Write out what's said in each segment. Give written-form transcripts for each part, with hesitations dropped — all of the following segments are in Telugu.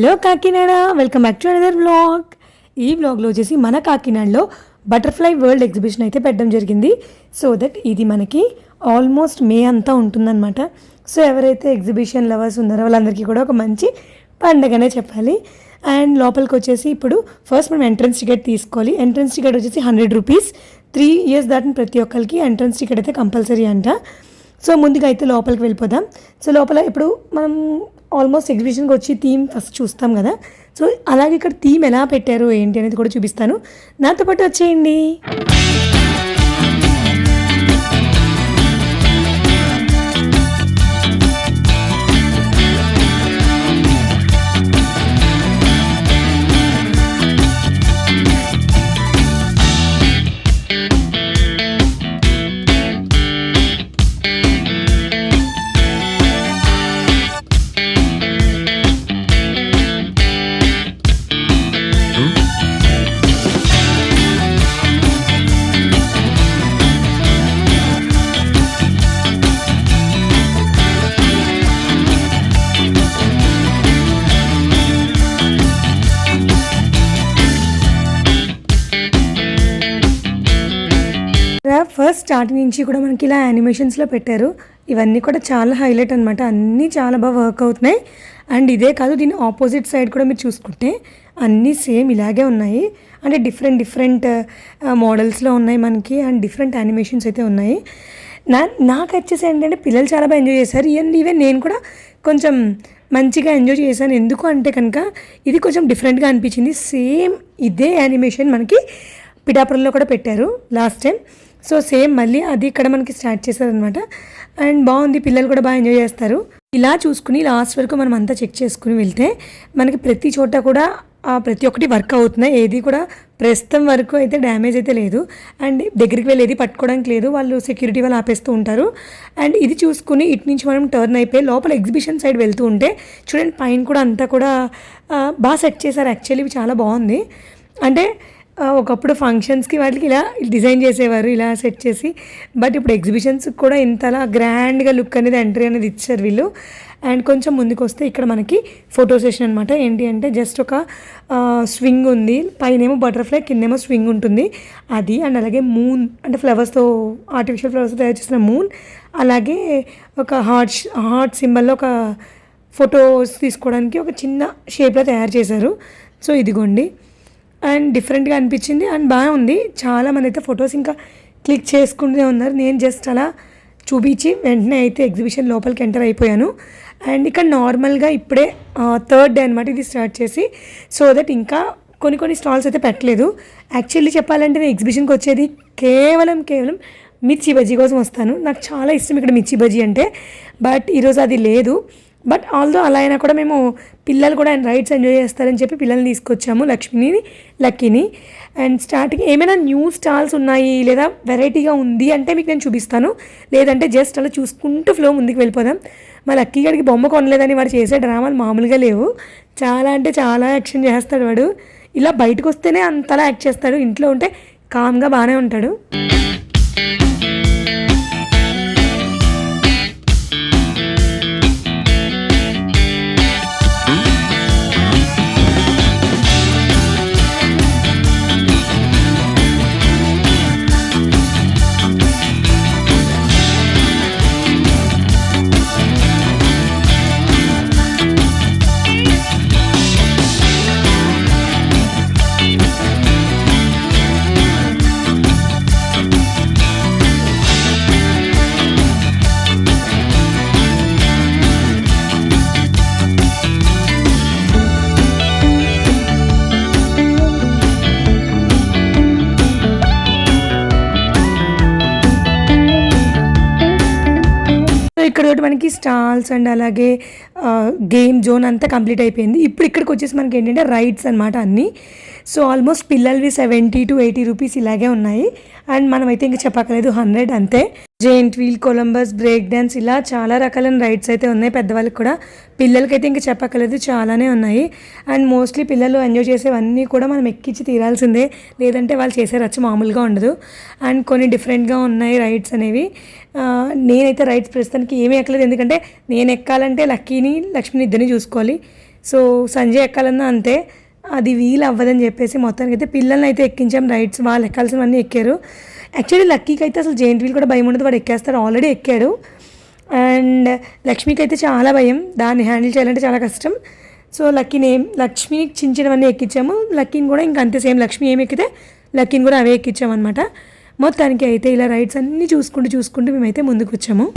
Hello Kakinada, welcome back to another vlog. ఈ వ్లాగ్లో వచ్చేసి మన కాకినాడలో బటర్ఫ్లై వరల్డ్ ఎగ్జిబిషన్ అయితే పెట్టడం జరిగింది. సో దట్ ఇది మనకి ఆల్మోస్ట్ మే అంతా ఉంటుందన్నమాట. సో ఎవరైతే ఎగ్జిబిషన్ లవర్స్ ఉన్నారో వాళ్ళందరికీ కూడా ఒక మంచి పండగనే చెప్పాలి. అండ్ లోపలికి వచ్చేసి ఇప్పుడు ఫస్ట్ మనం ఎంట్రన్స్ టికెట్ తీసుకోవాలి. ఎంట్రన్స్ టికెట్ వచ్చేసి 100 రూపీస్. 3 years దాటిన ప్రతి ఒక్కరికి ఎంట్రన్స్ టికెట్ అయితే కంపల్సరీ అంట. సో ముందుగా అయితే లోపలికి వెళ్ళిపోదాం. సో లోపల ఇప్పుడు మనం ఆల్మోస్ట్ ఎగ్జిబిషన్కి వచ్చి థీమ్ ఫస్ట్ చూస్తాం కదా. సో అలాగే ఇక్కడ థీమ్ ఎలా పెట్టారు ఏంటి అనేది కూడా చూపిస్తాను. నాతో పాటు వచ్చేయండి. ఫస్ట్ స్టార్టింగ్ నుంచి కూడా మనకి ఇలా యానిమేషన్స్లో పెట్టారు. ఇవన్నీ కూడా చాలా హైలైట్ అనమాట. అన్నీ చాలా బాగా వర్క్ అవుతున్నాయి. అండ్ ఇదే కాదు, దీని ఆపోజిట్ సైడ్ కూడా మీరు చూసుకుంటే అన్నీ సేమ్ ఇలాగే ఉన్నాయి. అంటే డిఫరెంట్ మోడల్స్లో ఉన్నాయి మనకి. అండ్ డిఫరెంట్ యానిమేషన్స్ అయితే ఉన్నాయి. నాకు వచ్చేసి ఏంటంటే పిల్లలు చాలా బాగా ఎంజాయ్ చేశారు. ఈవెన్ నేను కూడా కొంచెం మంచిగా ఎంజాయ్ చేశాను. ఎందుకు అంటే కనుక ఇది కొంచెం డిఫరెంట్గా అనిపించింది. సేమ్ ఇదే యానిమేషన్ మనకి పిఠాపురంలో కూడా పెట్టారు లాస్ట్ టైం. సో సేమ్ మళ్ళీ అది ఇక్కడ మనకి స్టార్ట్ చేశారనమాట. అండ్ బాగుంది, పిల్లలు కూడా బాగా ఎంజాయ్ చేస్తారు. ఇలా చూసుకుని లాస్ట్ వరకు మనం అంతా చెక్ చేసుకుని వెళ్తే మనకి ప్రతి చోట కూడా ప్రతి ఒక్కటి వర్క్ అవుతున్నాయి. ఏది కూడా ప్రస్తుతం వరకు అయితే డ్యామేజ్ అయితే లేదు. అండ్ దగ్గరికి వెళ్ళేది పట్టుకోవడానికి లేదు, వాళ్ళు సెక్యూరిటీ వాళ్ళు ఆపేస్తూ ఉంటారు. అండ్ ఇది చూసుకుని ఇటు నుంచి మనం టర్న్ అయిపోయి లోపల ఎగ్జిబిషన్ సైడ్ వెళ్తూ ఉంటే చూడండి, పైన కూడా అంతా కూడా బాగా సెట్ చేశారు. యాక్చువల్లీ ఇవి చాలా బాగుంది. అంటే ఒకప్పుడు ఫంక్షన్స్కి వాటికి ఇలా డిజైన్ చేసేవారు, ఇలా సెట్ చేసి. బట్ ఇప్పుడు ఎగ్జిబిషన్స్కి కూడా ఇంతలా గ్రాండ్గా లుక్ అనేది ఎంట్రీ అనేది ఇచ్చారు వీళ్ళు. అండ్ కొంచెం ముందుకు వస్తే ఇక్కడ మనకి ఫోటో సెషన్ అనమాట. ఏంటి అంటే జస్ట్ ఒక స్వింగ్ ఉంది, పైనేమో బటర్ఫ్లై, కిందేమో స్వింగ్ ఉంటుంది అది. అండ్ అలాగే మూన్, అంటే ఫ్లవర్స్తో, ఆర్టిఫిషియల్ ఫ్లవర్స్తో తయారు చేసిన మూన్. అలాగే ఒక హార్ట్ సింబల్లో ఒక ఫొటోస్ తీసుకోవడానికి ఒక చిన్న షేప్లో తయారు చేశారు. సో ఇదిగోండి. అండ్ డిఫరెంట్గా అనిపించింది అండ్ బాగా ఉంది. చాలామంది అయితే ఫొటోస్ ఇంకా క్లిక్ చేసుకుంటూనే ఉన్నారు. నేను జస్ట్ అలా చూపించి వెంటనే అయితే ఎగ్జిబిషన్ లోపలికి ఎంటర్ అయిపోయాను. అండ్ ఇక్కడ నార్మల్గా ఇప్పుడే 3rd డే అనమాట ఇది స్టార్ట్ చేసి. సో దట్ ఇంకా కొన్ని స్టాల్స్ అయితే పెట్టలేదు. యాక్చువల్లీ చెప్పాలంటే నేను ఎగ్జిబిషన్కి వచ్చేది కేవలం మిర్చి బజ్జీ కోసం వస్తాను. నాకు చాలా ఇష్టం ఇక్కడ మిర్చి బజ్జీ అంటే. బట్ ఈరోజు అది లేదు. బట్ ఆల్దో అలా అయినా కూడా మేము పిల్లలు కూడా రైడ్స్ ఎంజాయ్ చేస్తారని చెప్పి పిల్లల్ని తీసుకొచ్చాము, లక్కీని. అండ్ స్టార్టింగ్ ఏమైనా న్యూ స్టాల్స్ ఉన్నాయి లేదా వెరైటీగా ఉంది అంటే మీకు నేను చూపిస్తాను. లేదంటే జస్ట్ అలా చూసుకుంటూ ఫ్లో ముందుకు వెళ్ళిపోదాం. మా లక్కీ గడికి బొమ్మ కొనలేదని వాడు చేసే డ్రామాలు మామూలుగా లేవు. చాలా అంటే చాలా యాక్షన్ చేస్తాడు వాడు. ఇలా బయటకు వస్తేనే అంతలా యాక్ట్ చేస్తాడు. ఇంట్లో ఉంటే కామ్గా బాగానే ఉంటాడు. ఇక్కడ మనకి స్టాల్స్ అండ్ అలాగే గేమ్ జోన్ అంతా కంప్లీట్ అయిపోయింది. ఇప్పుడు ఇక్కడికి వచ్చేసి మనకి ఏంటంటే రైడ్స్ అనమాట అన్నీ. సో ఆల్మోస్ట్ పిల్లలవి 70 to 80 రూపీస్ ఇలాగే ఉన్నాయి. అండ్ మనమైతే ఇంకా చెప్పక్కర్లేదు, 100 అంతే. Giant wheel, Columbus, break dance, ఇలా చాలా రకాలైన రైడ్స్ అయితే ఉన్నాయి పెద్దవాళ్ళకి కూడా. పిల్లలకైతే ఇంకా చెప్పక్కర్లేదు, చాలానే ఉన్నాయి. అండ్ మోస్ట్లీ పిల్లలు ఎంజాయ్ చేసేవన్నీ కూడా మనం ఎక్కించి తీరాల్సిందే, లేదంటే వాళ్ళు చేసే రచ్చ మామూలుగా ఉండదు. అండ్ కొన్ని డిఫరెంట్గా ఉన్నాయి రైడ్స్ అనేవి. నేనైతే రైడ్స్ ప్రస్తుతానికి ఏమీ ఎక్కలేదు, ఎందుకంటే నేను ఎక్కాలంటే లక్కీని, లక్ష్మిని ఇద్దరిని చూసుకోవాలి. సో సంజయ్ ఎక్కాలన్నా అంతే, అది వీలు అవ్వదని చెప్పేసి మొత్తానికి అయితే పిల్లల్ని అయితే ఎక్కించాం. రైడ్స్ వాళ్ళు ఎక్కాల్సినవన్నీ ఎక్కారు. యాక్చువల్లీ లక్కీకి అయితే అసలు జెయింట్ వీల్ కూడా భయం ఉండదు, వాడు ఎక్కేస్తాడు, ఆల్రెడీ ఎక్కాడు. అండ్ లక్ష్మికి అయితే చాలా భయం, దాన్ని హ్యాండిల్ చేయాలంటే చాలా కష్టం. సో లక్ష్మిని చిన్నవన్నీ ఎక్కించాము, లక్కీని కూడా ఇంకా అంతే సేమ్, లక్ష్మి ఏమి ఎక్కితే లక్కీని కూడా అవే ఎక్కించామన్నమాట. మొత్తానికి అయితే ఇలా రైడ్స్ అన్నీ చూసుకుంటూ మేమైతే ముందుకు వచ్చాము.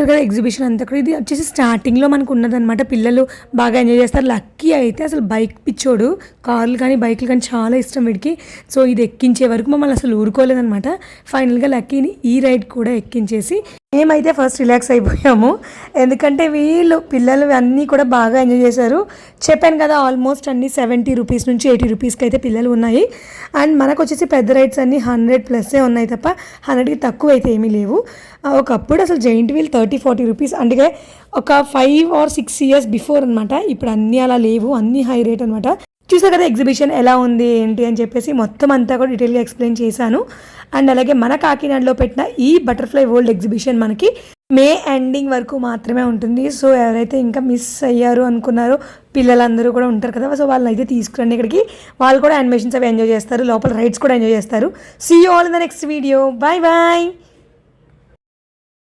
కదా ఎగ్జిబిషన్ అంతా కూడా ఇది వచ్చేసి స్టార్టింగ్లో మనకు ఉన్నదనమాట. పిల్లలు బాగా ఎంజాయ్ చేస్తారు. లక్కీ అయితే అసలు బైక్ పిచ్చోడు, కార్లు కానీ బైక్లు కానీ చాలా ఇష్టం వీడికి. సో ఇది ఎక్కించే వరకు మమ్మల్ని అసలు ఊరుకోలేదనమాట. ఫైనల్గా లక్కీని ఈ రైడ్ కూడా ఎక్కించేసి మేమైతే ఫస్ట్ రిలాక్స్ అయిపోయాము. ఎందుకంటే పిల్లలు అన్నీ కూడా బాగా ఎంజాయ్ చేశారు. చెప్పాను కదా ఆల్మోస్ట్ అన్ని 70 రూపీస్ నుంచి 80 రూపీస్కి అయితే పిల్లలు ఉన్నాయి. అండ్ మనకు వచ్చేసి పెద్ద రైడ్స్ అన్నీ 100+ ఉన్నాయి తప్ప 100కి తక్కువ అయితే ఏమీ లేవు. ఒకప్పుడు అసలు జెయింట్ వీల్ 30-40 రూపీస్, అంటే ఒక 5 or 6 years బిఫోర్ అనమాట. ఇప్పుడు అన్నీ అలా లేవు, అన్నీ హై రేట్ అనమాట. చూసారు కదా ఎగ్జిబిషన్ ఎలా ఉంది ఏంటి అని చెప్పేసి మొత్తం అంతా కూడా డీటెయిల్గా ఎక్స్ప్లెయిన్ చేశాను. అండ్ అలాగే మన కాకినాడలో పెట్టిన ఈ బటర్ఫ్లై వరల్డ్ ఎగ్జిబిషన్ మనకి మే ఎండింగ్ వరకు మాత్రమే ఉంటుంది. సో ఎవరైతే ఇంకా మిస్ అయ్యారు అనుకున్నారో పిల్లలందరూ కూడా ఉంటారు కదా, సో వాళ్ళు అయితే తీసుకురండి ఇక్కడికి. వాళ్ళు కూడా యానిమేషన్స్ అవి ఎంజాయ్ చేస్తారు, లోపల రైడ్స్ కూడా ఎంజాయ్ చేస్తారు. See you all in the next video. Bye bye.